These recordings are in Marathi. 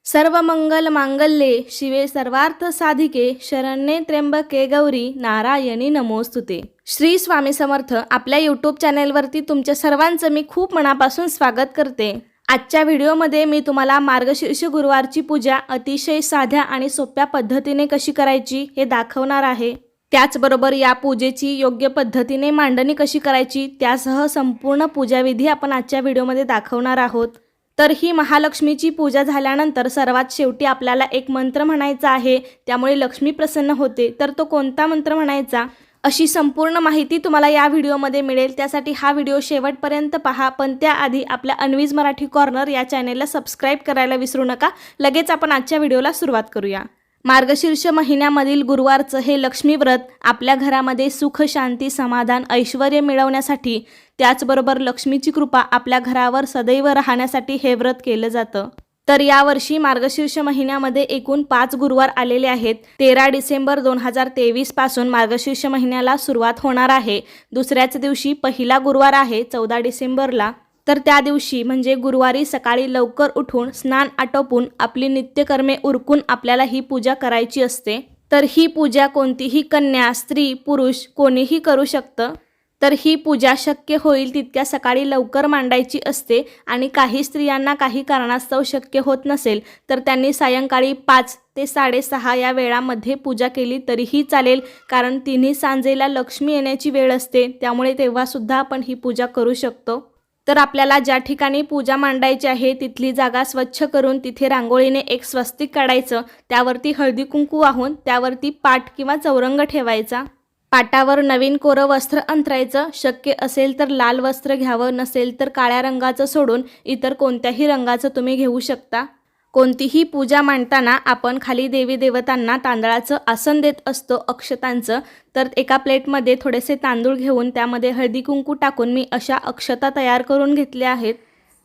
सर्व मंगल मांगल्ये शिवे सर्वार्थ साधिके शरण्ये त्र्यंबके गौरी नारायणी नमोस्तुते। श्री स्वामी समर्थ। आपल्या यूट्यूब चॅनेलवरती तुमच्या सर्वांचं मी खूप मनापासून स्वागत करते। आजच्या व्हिडिओमध्ये मी तुम्हाला मार्गशीर्ष गुरुवारची पूजा अतिशय साध्या आणि सोप्या पद्धतीने कशी करायची हे दाखवणार आहे। त्याचबरोबर या पूजेची योग्य पद्धतीने मांडणी कशी करायची त्यासह संपूर्ण पूजाविधी आपण आजच्या व्हिडिओमध्ये दाखवणार आहोत। तर ही महालक्ष्मीची पूजा झाल्यानंतर सर्वात शेवटी आपल्याला एक मंत्र म्हणायचा आहे, त्यामुळे लक्ष्मी प्रसन्न होते। तर तो कोणता मंत्र म्हणायचा अशी संपूर्ण माहिती तुम्हाला या व्हिडिओमध्ये मिळेल। त्यासाठी हा व्हिडिओ शेवटपर्यंत पहा, पण त्याआधी आपल्या अन्वीज मराठी कॉर्नर या चॅनेलला सबस्क्राइब करायला विसरू नका। लगेच आपण आजच्या व्हिडिओला सुरुवात करूया। मार्गशीर्ष महिन्यामधील गुरुवारचं हे लक्ष्मी व्रत आपल्या घरामध्ये सुख शांती समाधान ऐश्वर्य मिळवण्यासाठी, त्याचबरोबर लक्ष्मीची कृपा आपल्या घरावर सदैव राहण्यासाठी हे व्रत केलं जातं। तर यावर्षी मार्गशीर्ष महिन्यामध्ये एकूण 5 गुरुवार आलेले आहेत। 13 डिसेंबर 2023 पासून मार्गशीर्ष महिन्याला सुरुवात होणार आहे। दुसऱ्याच दिवशी पहिला गुरुवार आहे 14 डिसेंबरला। तर त्या दिवशी म्हणजे गुरुवारी सकाळी लवकर उठून स्नान आटोपून आपली नित्यकर्मे उरकून आपल्याला ही पूजा करायची असते। तर ही पूजा कोणतीही कन्या स्त्री पुरुष कोणीही करू शकतं। तर ही पूजा शक्य होईल तितक्या सकाळी लवकर मांडायची असते आणि काही स्त्रियांना काही कारणास्तव शक्य होत नसेल तर त्यांनी सायंकाळी 5 ते 6:30 या वेळामध्ये पूजा केली तरीही चालेल, कारण तिन्ही सांजेला लक्ष्मी येण्याची वेळ असते, त्यामुळे तेव्हा सुद्धा आपण ही पूजा करू शकतो। तर आपल्याला ज्या ठिकाणी पूजा मांडायची आहे तिथली जागा स्वच्छ करून तिथे रांगोळीने एक स्वस्तिक काढायचं, त्यावरती हळदी कुंकू वाहून त्यावरती पाट किंवा चौरंग ठेवायचा। पाटावर नवीन कोरं वस्त्र अंथरायचं, शक्य असेल तर लाल वस्त्र घ्यावं, नसेल तर काळ्या रंगाचं सोडून इतर कोणत्याही रंगाचं तुम्ही घेऊ शकता। कोणतीही पूजा मांडताना आपण खाली देवी देवतांना तांदळाचं आसन देत असतो अक्षतांचं। तर एका प्लेटमध्ये थोडेसे तांदूळ घेऊन त्यामध्ये हळदी कुंकू टाकून मी अशा अक्षता तयार करून घेतल्या आहेत।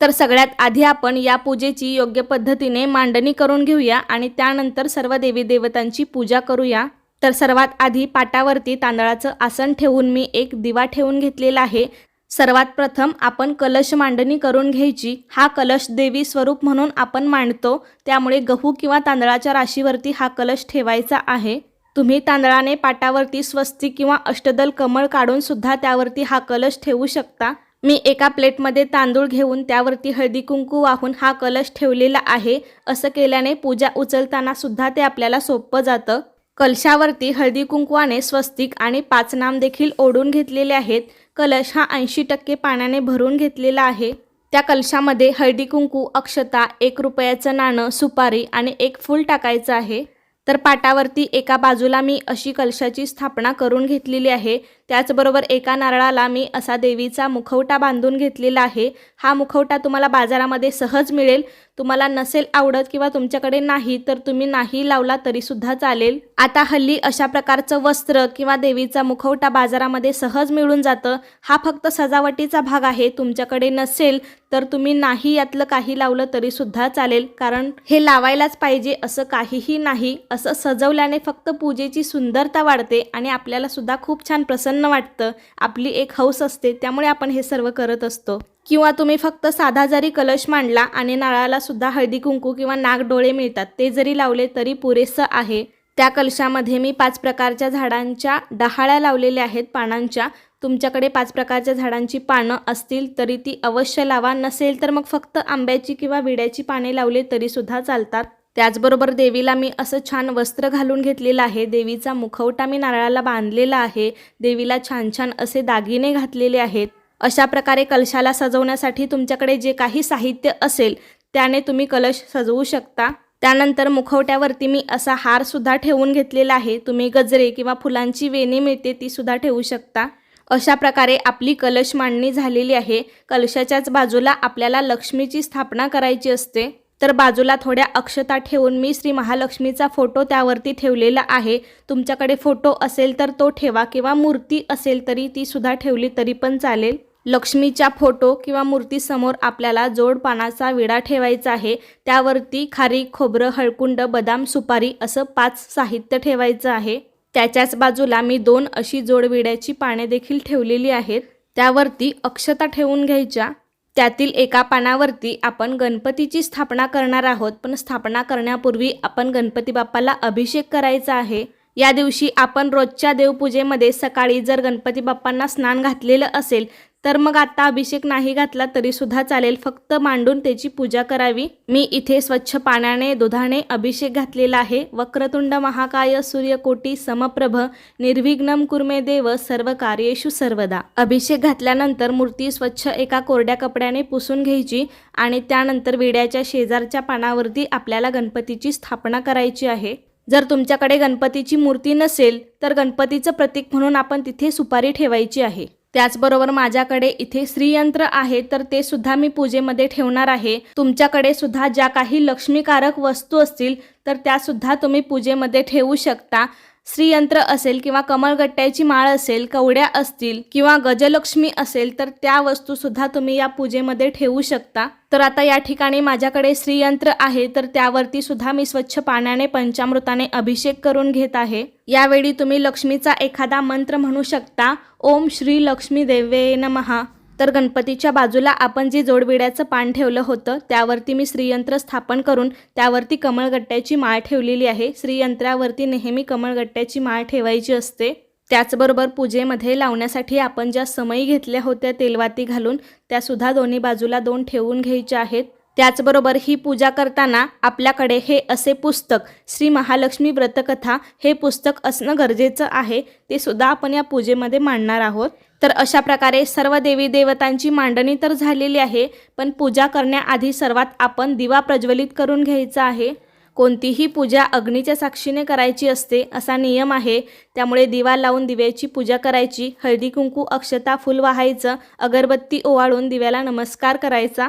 तर सगळ्यात आधी आपण या पूजेची योग्य पद्धतीने मांडणी करून घेऊया आणि त्यानंतर सर्व देवी देवतांची पूजा करूया। तर सर्वात आधी पाटावरती तांदळाचं आसन ठेवून मी एक दिवा ठेवून घेतलेला आहे। सर्वात प्रथम आपण कलश मांडणी करून घ्यायची। हा कलश देवी स्वरूप म्हणून आपण मांडतो, त्यामुळे गहू किंवा तांदळाच्या राशीवरती हा कलश ठेवायचा आहे। तुम्ही तांदळाने पाटावरती स्वस्तिक किंवा अष्टदल कमळ काढून सुद्धा त्यावरती हा कलश ठेवू शकता। मी एका प्लेटमध्ये तांदूळ घेऊन त्यावरती हळदी कुंकू वाहून हा कलश ठेवलेला आहे। असं केल्याने पूजा उचलताना सुद्धा ते आपल्याला सोपं जातं। कलशावरती हळदी कुंकवाने स्वस्तिक आणि 5 नाम देखील ओढून घेतलेले आहेत। कलश हा 80% पाण्याने भरून घेतलेला आहे। त्या कलशामध्ये हळदी कुंकू अक्षता 1 रुपयाचं नाणं सुपारी आणि 1 फूल टाकायचं आहे। तर पाटावरती एका बाजूला मी अशी कलशाची स्थापना करून घेतलेली आहे। त्याचबरोबर एका नारळाला मी असा देवीचा मुखवटा बांधून घेतलेला आहे। हा मुखवटा तुम्हाला बाजारामध्ये सहज मिळेल। तुम्हाला नसेल आवडत किंवा तुमच्याकडे नाही तर तुम्ही नाही लावला तरी सुद्धा चालेल। आता हल्ली अशा प्रकारचं वस्त्र किंवा देवीचा मुखवटा बाजारामध्ये सहज मिळून जातं। हा फक्त सजावटीचा भाग आहे। तुमच्याकडे नसेल तर तुम्ही नाही यातलं काही लावलं तरी सुद्धा चालेल, कारण हे लावायलाच पाहिजे असं काहीही नाही। असं सजवल्याने फक्त पूजेची सुंदरता वाढते आणि आपल्याला सुद्धा खूप छान प्रसन्न वाटतं। आपली एक हौस असते, त्यामुळे आपण हे सर्व करत असतो। किंवा तुम्ही फक्त साधा जरी कलश मांडला आणि नारळाला सुद्धा हळदी कुंकू किंवा नागडोळे मिळतात ते जरी लावले तरी पुरेसं आहे। त्या कलशामध्ये मी 5 प्रकारच्या झाडांच्या डहाळ्या लावलेल्या आहेत पानांच्या। तुमच्याकडे 5 प्रकारच्या झाडांची पानं असतील तरी ती अवश्य लावा, नसेल तर मग फक्त आंब्याची किंवा विड्याची पाने लावले तरी सुद्धा चालतात। त्याचबरोबर देवीला मी असं छान वस्त्र घालून घेतलेलं आहे। देवीचा मुखवटा मी नारळाला बांधलेला आहे। देवीला छान छान असे दागिने घातलेले आहेत। अशा प्रकारे कलशाला सजवण्यासाठी तुमच्याकडे जे काही साहित्य असेल त्याने तुम्ही कलश सजवू शकता। त्यानंतर मुखवट्यावरती मी असा हार सुद्धा ठेवून घेतलेला आहे। तुम्ही गजरे किंवा फुलांची वेणी मिळते ती सुद्धा ठेवू शकता। अशा प्रकारे आपली कलश मांडणी झालेली आहे। कलशाच्याच बाजूला आपल्याला लक्ष्मीची स्थापना करायची असते। तर बाजूला थोड्या अक्षता ठेवून मी श्री महालक्ष्मीचा फोटो त्यावरती ठेवलेला आहे। तुमच्याकडे फोटो असेल तर तो ठेवा किंवा मूर्ती असेल तरी ती सुद्धा ठेवली तरी पण चालेल। लक्ष्मीच्या फोटो किंवा मूर्तीसमोर आपल्याला जोड पानाचा विडा ठेवायचा आहे। त्यावरती खारीक खोबरं हळकुंड बदाम सुपारी असं 5 साहित्य ठेवायचं आहे। त्याच्याच बाजूला मी 2 अशी जोड विड्याची पाने देखील ठेवलेली आहेत। त्यावरती अक्षता ठेवून घ्यायच्या। त्यातील एका पानावरती आपण गणपतीची स्थापना करणार आहोत, पण स्थापना करण्यापूर्वी आपण गणपती बाप्पाला अभिषेक करायचा आहे। या दिवशी आपण रोजच्या देवपूजेमध्ये सकाळी जर गणपती बाप्पांना स्नान घातलेलं असेल तर मग आता अभिषेक नाही घातला तरी सुद्धा चालेल, फक्त मांडून त्याची पूजा करावी। मी इथे स्वच्छ पाण्याने दुधाने अभिषेक घातलेला आहे। वक्रतुंड महाकाय सूर्यकोटी समप्रभ निर्विघ्नं कुर्मे देव सर्व कार्येषु सर्वदा। अभिषेक घातल्यानंतर मूर्ती स्वच्छ एका कोरड्या कपड्याने पुसून घ्यायची आणि त्यानंतर विड्याच्या शेजारच्या पानावरती आपल्याला गणपतीची स्थापना करायची आहे। जर तुमच्याकडे गणपतीची मूर्ती नसेल तर गणपतीचं प्रतीक म्हणून आपण तिथे सुपारी ठेवायची आहे। त्याचबरोबर माझ्याकडे इथे श्रीयंत्र आहे तर ते सुद्धा मी पूजेमध्ये ठेवणार आहे। तुमच्याकडे सुद्धा ज्या काही लक्ष्मीकारक वस्तू असतील तर त्या सुद्धा तुम्ही पूजेमध्ये ठेवू शकता। श्रीयंत्र असेल किंवा कमळगट्ट्याची माळ असेल, कवड्या असतील किंवा गजलक्ष्मी असेल तर त्या वस्तू सुद्धा तुम्ही या पूजेमध्ये ठेवू शकता। तर आता या ठिकाणी माझ्याकडे श्रीयंत्र आहे तर त्यावरती सुद्धा मी स्वच्छ पाण्याने पंचामृताने अभिषेक करून घेत आहे। यावेळी तुम्ही लक्ष्मीचा एखादा मंत्र म्हणू शकता, ओम श्री लक्ष्मी देवे नमः। तर गणपतीच्या बाजूला आपण जे जोडविड्याचं पान ठेवलं होतं त्यावरती मी श्रीयंत्र स्थापन करून त्यावरती कमळगट्ट्याची माळ ठेवलेली आहे। श्रीयंत्रावरती नेहमी कमळगट्ट्याची माळ ठेवायची असते। त्याचबरोबर पूजेमध्ये लावण्यासाठी आपण ज्या समई घेतल्या होत्या तेलवाती घालून त्या सुद्धा दोन्ही बाजूला 2 ठेवून घ्यायच्या आहेत। त्याचबरोबर ही पूजा करताना आपल्याकडे हे असे पुस्तक श्री महालक्ष्मी व्रतकथा हे पुस्तक असणं गरजेचं आहे, ते सुद्धा आपण या पूजेमध्ये मांडणार आहोत। तर अशा प्रकारे सर्व देवी देवतांची मांडणी तर झालेली आहे, पण पूजा करण्याआधी सर्वात आपण दिवा प्रज्वलित करून घ्यायचा आहे। कोणतीही पूजा अग्नीच्या साक्षीने करायची असते असा नियम आहे, त्यामुळे दिवा लावून दिव्याची पूजा करायची। हळदी कुंकू अक्षता फूल वाहायचं, अगरबत्ती ओवाळून दिव्याला नमस्कार करायचा।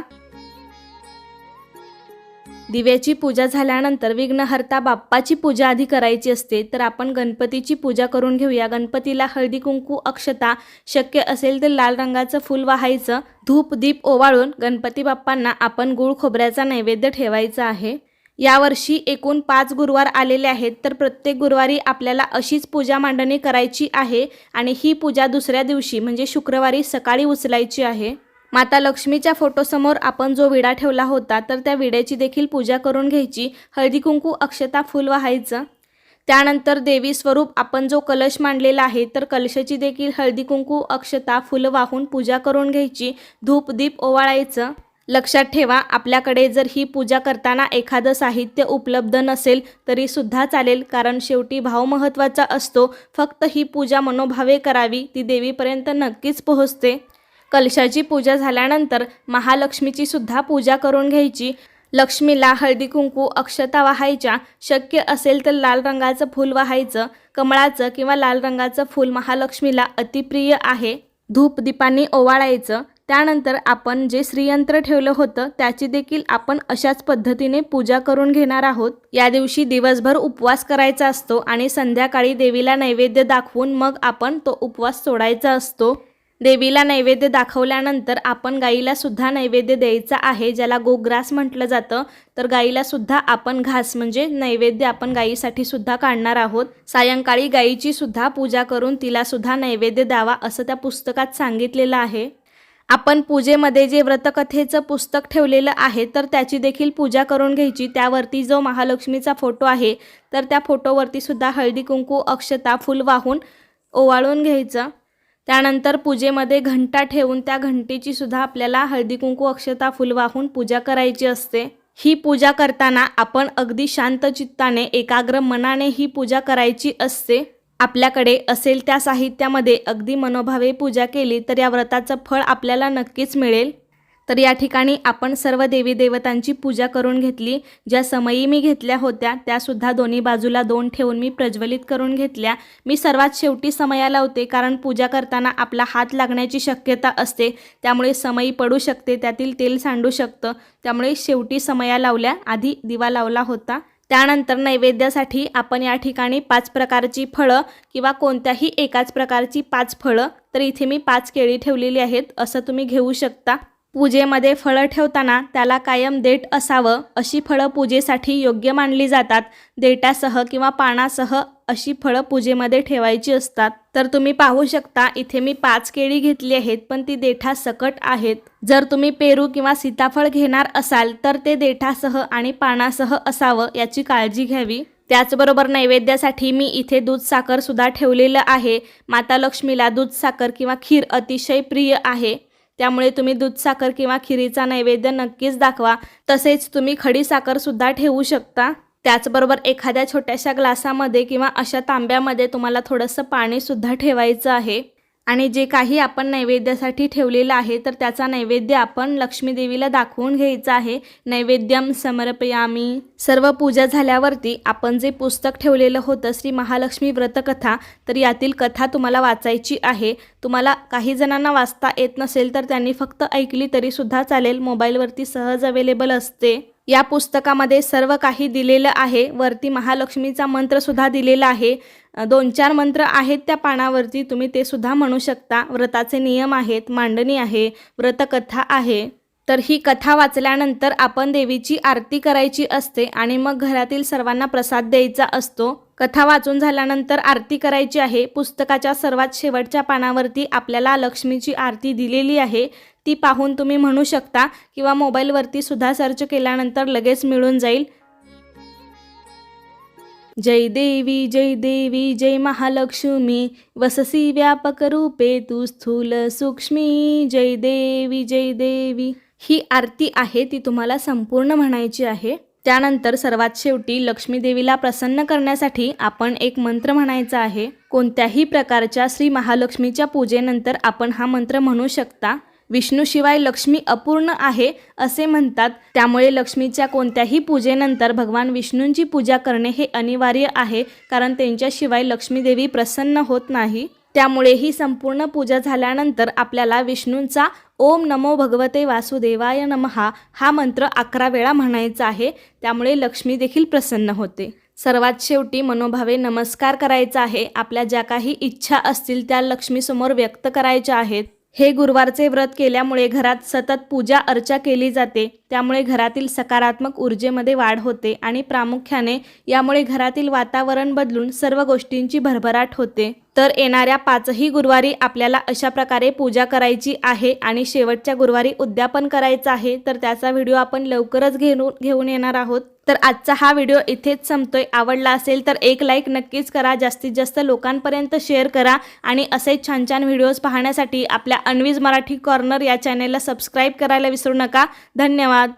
दिव्याची पूजा झाल्यानंतर विघ्नहर्ता बाप्पाची पूजा आधी करायची असते, तर आपण गणपतीची पूजा करून घेऊया। गणपतीला हळदी कुंकू अक्षता, शक्य असेल तर लाल रंगाचं फूल वाहायचं, धूप दीप ओवाळून गणपती बाप्पांना आपण गुळ खोबऱ्याचा नैवेद्य ठेवायचा आहे। यावर्षी एकूण 5 गुरुवार आलेले आहेत, तर प्रत्येक गुरुवारी आपल्याला अशीच पूजा मांडणी करायची आहे आणि ही पूजा दुसऱ्या दिवशी म्हणजे शुक्रवारी सकाळी उचलायची आहे। माता लक्ष्मीच्या फोटोसमोर आपण जो विडा ठेवला होता तर त्या विड्याची देखील पूजा करून घ्यायची। हळदी कुंकू अक्षता फूल वाहायचं। त्यानंतर देवी स्वरूप आपण जो कलश मांडलेला आहे तर कलशाची देखील हळदी कुंकू अक्षता फुलं वाहून पूजा करून घ्यायची। धूप दीप ओवाळायचं। लक्षात ठेवा, आपल्याकडे जर ही पूजा करताना एखादं साहित्य उपलब्ध नसेल तरी सुद्धा चालेल, कारण शेवटी भाव महत्त्वाचा असतो। फक्त ही पूजा मनोभावे करावी, ती देवीपर्यंत नक्कीच पोहोचते। कलशाची पूजा झाल्यानंतर महालक्ष्मीची सुद्धा पूजा करून घ्यायची। लक्ष्मीला हळदी कुंकू अक्षता वाहायच्या, शक्य असेल तर लाल रंगाचं फूल वाहायचं। कमळाचं किंवा लाल रंगाचं फूल महालक्ष्मीला अतिप्रिय आहे। धूप दीपांनी ओवाळायचं। त्यानंतर आपण जे श्रीयंत्र ठेवलं होतं त्याची देखील आपण अशाच पद्धतीने पूजा करून घेणार आहोत। या दिवशी दिवसभर उपवास करायचा असतो आणि संध्याकाळी देवीला नैवेद्य दाखवून मग आपण तो उपवास सोडायचा असतो। देवीला नैवेद्य दाखवल्यानंतर आपण गाईला सुद्धा नैवेद्य द्यायचा आहे, ज्याला गोग्रास म्हटलं जातं। तर गाईला सुद्धा आपण घास म्हणजे नैवेद्य आपण गाईसाठी सुद्धा काढणार आहोत। सायंकाळी गाईची सुद्धा पूजा करून तिला सुद्धा नैवेद्य द्यावा असं त्या पुस्तकात सांगितलेलं आहे। आपण पूजेमध्ये जे व्रतकथेचं पुस्तक ठेवलेलं आहे तर त्याची देखील पूजा करून घ्यायची। त्यावरती जो महालक्ष्मीचा फोटो आहे तर त्या फोटोवरती सुद्धा हळदी कुंकू अक्षता फूल वाहून ओवाळून घ्यायचं। त्यानंतर पूजेमध्ये घंटा ठेवून त्या घंटेची सुद्धा आपल्याला हळदी कुंकू अक्षता फूल वाहून पूजा करायची असते। ही पूजा करताना आपण अगदी शांत चित्ताने एकाग्र मनाने ही पूजा करायची असते। आपल्याकडे असेल त्या साहित्यामध्ये अगदी मनोभावे पूजा केली तर या व्रताचं फळ आपल्याला नक्कीच मिळेल। तर या ठिकाणी आपण सर्व देवी देवतांची पूजा करून घेतली। ज्या समयी मी घेतल्या होत्या त्या सुद्धा दोन्ही बाजूला 2 ठेवून मी प्रज्वलित करून घेतल्या। मी सर्वात शेवटी समया लावते, कारण पूजा करताना आपला हात लागण्याची शक्यता असते, त्यामुळे समई पडू शकते, त्यातील तेल सांडू शकतं, त्यामुळे शेवटी समया लावल्या, आधी दिवा लावला होता। त्यानंतर नैवेद्यासाठी आपण या ठिकाणी 5 प्रकारची फळं किंवा कोणत्याही एकाच प्रकारची 5 फळं, तर इथे मी 5 केळी ठेवलेली आहेत, असं तुम्ही घेऊ शकता। पूजेमध्ये फळं ठेवताना त्याला कायम देठ असावं, अशी फळं पूजेसाठी योग्य मानली जातात। देठासह किंवा पानासह अशी फळं पूजेमध्ये ठेवायची असतात. तर तुम्ही पाहू शकता इथे मी 5 केळी घेतली आहेत, पण ती देठासकट आहेत. जर तुम्ही पेरू किंवा सीताफळ घेणार असाल तर ते देठासह आणि पानासह असावं याची काळजी घ्यावी. त्याचबरोबर नैवेद्यासाठी मी इथे दूध साखर सुद्धा ठेवलेलं आहे. माता लक्ष्मीला दूध साखर किंवा खीर अतिशय प्रिय आहे, त्यामुळे तुम्ही दूध साखर किंवा खिरीचा नैवेद्य नक्कीच दाखवा. तसेच तुम्ही खडी साखर सुद्धा ठेवू शकता. त्याचबरोबर एखाद्या छोट्याशा ग्लासामध्ये किंवा अशा तांब्यामध्ये तुम्हाला थोडंसं पाणी सुद्धा ठेवायचं आहे. आणि जे काही आपण नैवेद्यासाठी ठेवलेलं आहे तर त्याचा नैवेद्य आपण लक्ष्मी देवीला दाखवून घ्यायचा आहे. नैवेद्यम समर्पयामी. सर्व पूजा झाल्यावरती आपण जे पुस्तक ठेवलेलं होतं श्री महालक्ष्मी व्रतकथा, तर यातील कथा तुम्हाला वाचायची आहे. तुम्हाला काही जणांना वाचता येत नसेल तर त्यांनी फक्त ऐकली तरी सुद्धा चालेल, मोबाईलवरती सहज अवेलेबल असते. या पुस्तकामध्ये सर्व काही दिलेलं आहे. वरती महालक्ष्मीचा मंत्र सुद्धा दिलेला आहे. 2-4 मंत्र आहेत त्या पानावरती, तुम्ही ते सुद्धा म्हणू शकता. व्रताचे नियम आहेत, मांडणी आहे, व्रतकथा आहे. तर ही कथा वाचल्यानंतर आपण देवीची आरती करायची असते आणि मग घरातील सर्वांना प्रसाद द्यायचा असतो. कथा वाचून झाल्यानंतर आरती करायची आहे. पुस्तकाच्या सर्वात शेवटच्या पानावरती आपल्याला लक्ष्मीची आरती दिलेली आहे, ती पाहून तुम्ही म्हणू शकता किंवा मोबाईलवरती सुद्धा सर्च केल्यानंतर लगेच मिळून जाईल. जय देवी जय महालक्ष्मी, वससी व्यापक रूपे तू स्थूल सूक्ष्मी. जय देवी. ही आरती आहे ती तुम्हाला संपूर्ण म्हणायची आहे. त्यानंतर सर्वात शेवटी लक्ष्मी देवीला प्रसन्न करण्यासाठी आपण एक मंत्र म्हणायचा आहे. कोणत्याही प्रकारच्या श्री महालक्ष्मीच्या पूजेनंतर आपण हा मंत्र म्हणू शकता. विष्णूशिवाय लक्ष्मी अपूर्ण आहे असे म्हणतात, त्यामुळे लक्ष्मीच्या कोणत्याही पूजेनंतर भगवान विष्णूंची पूजा करणे हे अनिवार्य आहे, कारण त्यांच्याशिवाय लक्ष्मी देवी प्रसन्न होत नाही. त्यामुळे ही संपूर्ण पूजा झाल्यानंतर आपल्याला विष्णूंचा ओम नमो भगवते वासुदेवाय नमः हा मंत्र 11 वेळा म्हणायचा आहे. त्यामुळे लक्ष्मी देखील प्रसन्न होते. सर्वात शेवटी मनोभावे नमस्कार करायचा आहे. आपल्या ज्या काही इच्छा असतील त्या लक्ष्मीसमोर व्यक्त करायच्या आहेत. हे गुरुवारचे व्रत केल्यामुळे घरात सतत पूजा अर्चा केली जाते, त्यामुळे घरातील सकारात्मक ऊर्जेमध्ये वाढ होते आणि प्रामुख्याने यामुळे घरातील वातावरण बदलून सर्व गोष्टींची भरभराट होते. तर येणाऱ्या 5ही गुरुवारी आपल्याला अशा प्रकारे पूजा करायची आहे आणि शेवटच्या गुरुवारी उद्यापन करायचं आहे. तर त्याचा व्हिडिओ आपण लवकरच घेऊन येणार आहोत. तर आजचा हा व्हिडिओ इथेच संपतोय. आवडला असेल तर एक लाईक नक्कीच करा, जास्तीत जास्त लोकांपर्यंत शेअर करा आणि असेच छान छान व्हिडिओज पाहण्यासाठी आपल्या अन्वीज मराठी कॉर्नर या चॅनेलला सबस्क्राईब करायला विसरू नका. धन्यवाद.